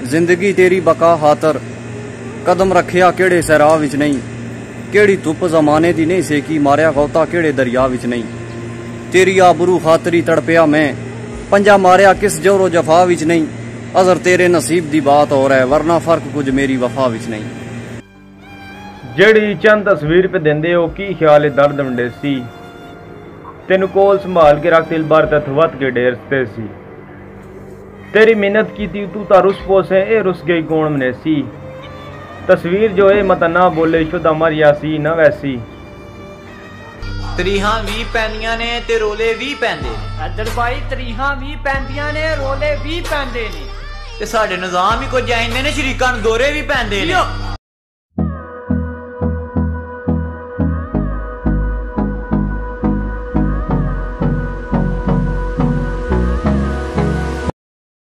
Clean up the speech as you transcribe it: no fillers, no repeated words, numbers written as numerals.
जिंदगी तेरी बका खातर कदम रखिया केड़े सराह विच नहीं, केड़ी धुप जमाने दी नहीं सेकी मारिया गौता केड़े दरिया विच नहीं। तेरी आबरू खातरी तड़पिया मैं पंजा मारिया किस जोरो जफा विच नहीं, अगर तेरे नसीब दी बात हो रहा है वरना फर्क कुछ मेरी वफा विच नहीं। जेड़ी चंद तस्वीर पे देंदे हो की ख्याल दर्द मंडेसी, तेन कोल संभाल के रख दिल बार तथवत के डेरते सी। तेरी मिन्नत की थी तू ता रुस पोसे ए रुस गई कौन मनेसी, तस्वीर जो है मत ना बोले शुदा मर यासी ना वैसी। तरीहां भी पैंदियां ने ते रोले भी पैंदे ने, इधर भाई तरीहां भी पैंदियां ने रोले भी पैंदे ने, ते साडे निजाम ही कुछ आइंदे ने शरीकां नूं दौरे भी पैंदे ने।